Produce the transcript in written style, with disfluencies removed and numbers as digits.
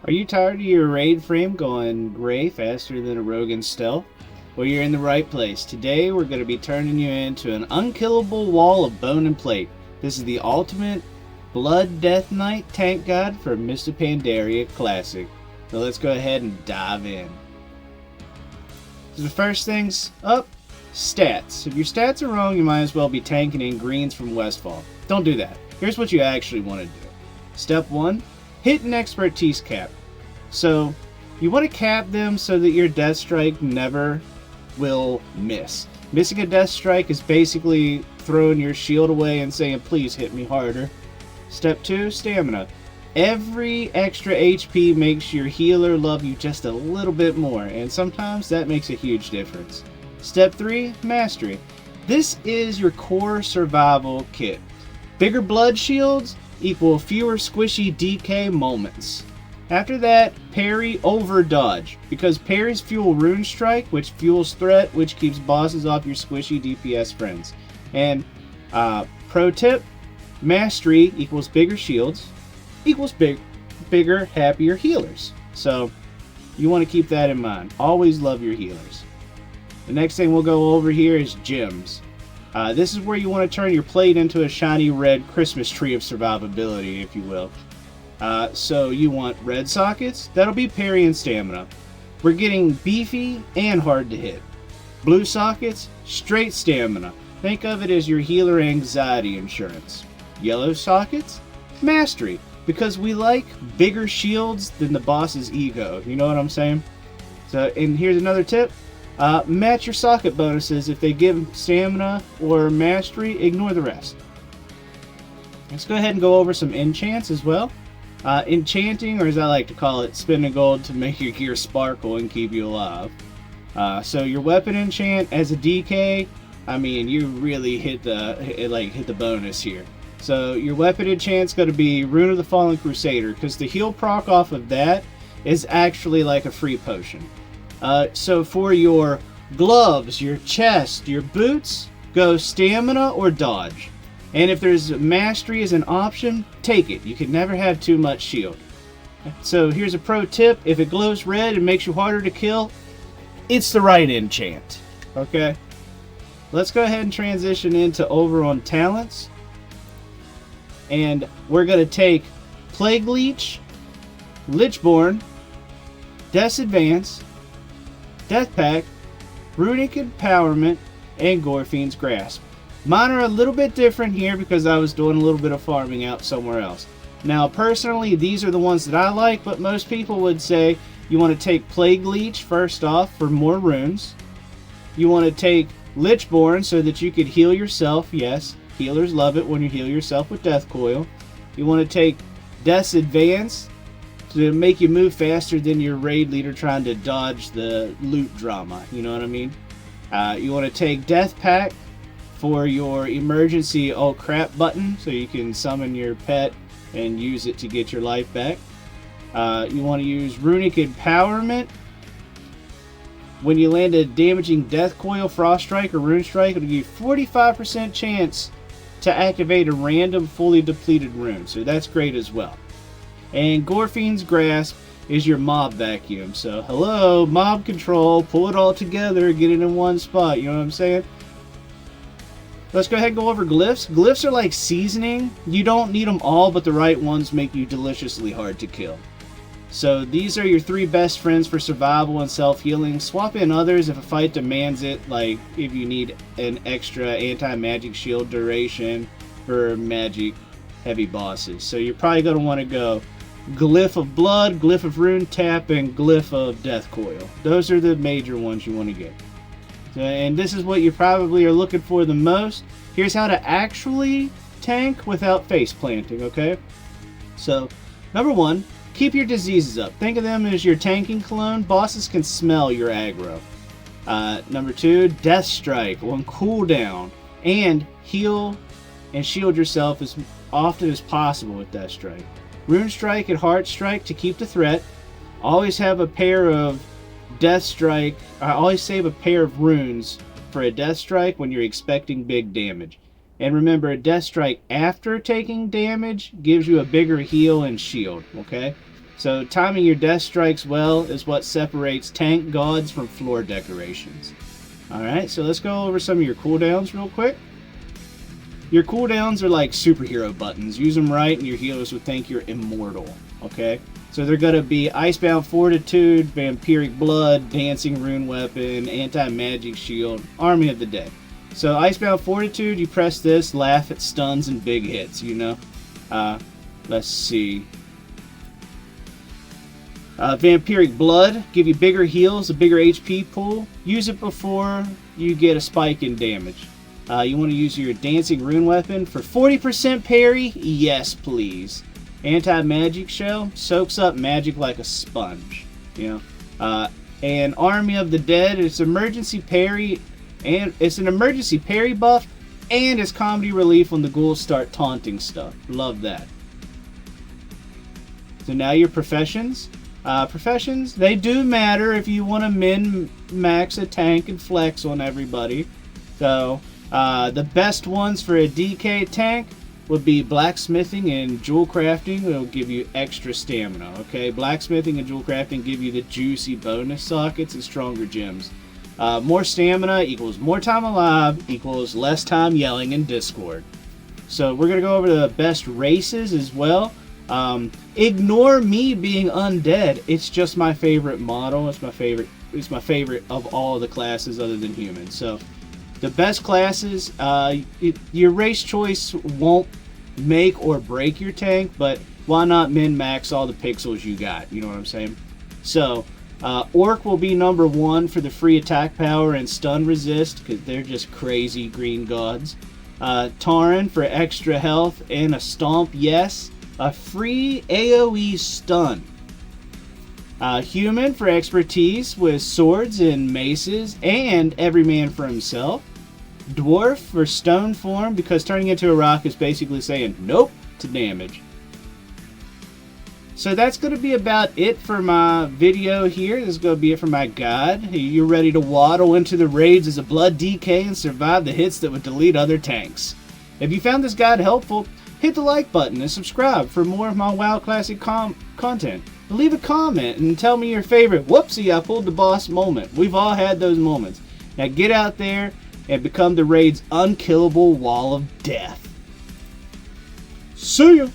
Are you tired of your raid frame going gray faster than a rogue in stealth? Well, you're in the right place. Today we're going to be turning you into an unkillable wall of bone and plate. This is the ultimate Blood Death Knight tank guide for Mr. Pandaria Classic. So let's go ahead and dive in. So the first things up, stats. If your stats are wrong, you might as well be tanking in greens from Westfall. Don't do that. Here's what you actually want to do. Step 1, hit an expertise cap. So you want to cap them so that your death strike never will miss. Missing a death strike is basically throwing your shield away and saying, please hit me harder. Step 2, stamina. Every extra HP makes your healer love you just a little bit more, and sometimes that makes a huge difference. Step 3, mastery. This is your core survival kit. Bigger blood shields equal fewer squishy DK moments. After that, parry over dodge, because parries fuel Rune Strike, which fuels threat, which keeps bosses off your squishy DPS friends. And pro tip, mastery equals bigger shields, equals bigger, happier healers. So you want to keep that in mind. Always love your healers. The next thing we'll go over here is gems. This is where you want to turn your plate into a shiny red Christmas tree of survivability, if you will. So you want red sockets, that'll be parry and stamina. We're getting beefy and hard to hit. Blue sockets, straight stamina. Think of it as your healer anxiety insurance. Yellow sockets, mastery, because we like bigger shields than the boss's ego. You know what I'm saying? So, and here's another tip. Match your socket bonuses. If they give stamina or mastery, ignore the rest. Let's go ahead and go over some enchants as well. Enchanting, or as I like to call it, spending gold to make your gear sparkle and keep you alive. So your weapon enchant as a DK, I mean, you really hit the bonus here. So your weapon enchant's going to be Rune of the Fallen Crusader, because the heal proc off of that is actually like a free potion. So for your gloves, your chest, your boots, go stamina or dodge. And if there's mastery as an option, take it. You can never have too much shield. So here's a pro tip. If it glows red and makes you harder to kill, it's the right enchant. Okay? Let's go ahead and transition into over on talents. And we're going to take Plague Leech, Lichborn, Death's Advance, Death Pact, Runic Empowerment, and Gorfiend's Grasp. Mine are a little bit different here because I was doing a little bit of farming out somewhere else. Now, personally, these are the ones that I like, but most people would say you want to take Plague Leech first off for more runes. You want to take Lichborn so that you could heal yourself. Yes, healers love it when you heal yourself with Death Coil. You want to take Death's Advance to make you move faster than your raid leader trying to dodge the loot drama. You know what I mean? You want to take Death Pact for your emergency oh crap button, so you can summon your pet and use it to get your life back. You want to use Runic Empowerment. When you land a damaging Death Coil, Frost Strike, or Rune Strike, it'll give you 45% chance to activate a random fully depleted rune, so that's great as well. And Gorfiend's Grasp is your mob vacuum. So hello, mob control, pull it all together, get it in one spot, you know what I'm saying? Let's go ahead and go over glyphs. Glyphs are like seasoning. You don't need them all, but the right ones make you deliciously hard to kill. So these are your 3 best friends for survival and self-healing. Swap in others if a fight demands it, like if you need an extra anti-magic shield duration for magic heavy bosses. So you're probably going to want to go Glyph of Blood, Glyph of Rune Tap, and Glyph of Death Coil. Those are the major ones you want to get. And this is what you probably are looking for the most. Here's how to actually tank without face planting, okay? So, number 1, keep your diseases up. Think of them as your tanking cologne. Bosses can smell your aggro. Number 2, Death Strike on cooldown. And heal and shield yourself as often as possible with Death Strike. Rune Strike and Heart Strike to keep the threat. Always have a pair of Death Strike. I always save a pair of runes for a Death Strike when you're expecting big damage. And remember, a Death Strike after taking damage gives you a bigger heal and shield, okay? So timing your death strikes well is what separates tank gods from floor decorations. Alright, so let's go over some of your cooldowns real quick. Your cooldowns are like superhero buttons. Use them right and your healers will think you're immortal. Okay? So they're going to be Icebound Fortitude, Vampiric Blood, Dancing Rune Weapon, Anti-Magic Shield, Army of the Dead. So Icebound Fortitude, you press this, laugh at stuns and big hits, you know. Let's see. Vampiric Blood, give you bigger heals, a bigger HP pool. Use it before you get a spike in damage. You want to use your Dancing Rune Weapon for 40% parry? Yes, please. Anti-Magic Shell soaks up magic like a sponge. You know. And Army of the Dead, it's emergency parry, and it's an emergency parry buff, and it's comedy relief when the ghouls start taunting stuff. Love that. So now your professions. Professions, they do matter if you want to min-max a tank and flex on everybody. So, the best ones for a DK tank would be blacksmithing and jewel crafting. It'll give you extra stamina, okay? Blacksmithing and jewel crafting give you the juicy bonus sockets and stronger gems. More stamina equals more time alive equals less time yelling in Discord. So we're going to go over the best races as well. Ignore me being undead. It's just my favorite model. It's my favorite of all the classes other than humans. So the best classes, your race choice won't make or break your tank, but why not min-max all the pixels you got? You know what I'm saying? So Orc will be number 1 for the free attack power and stun resist, because they're just crazy green gods. Tauren for extra health and a stomp, yes. A free AoE stun. Human for expertise with swords and maces and every man for himself. Dwarf for stone form because turning into a rock is basically saying nope to damage. So that's going to be about it for my video here. This is going to be it for my guide. You're ready to waddle into the raids as a blood DK and survive the hits that would delete other tanks. If you found this guide helpful, hit the like button and subscribe for more of my WoW Classic content. Leave a comment and tell me your favorite whoopsie I pulled the boss moment. We've all had those moments. Now get out there and become the raid's unkillable wall of death. See ya!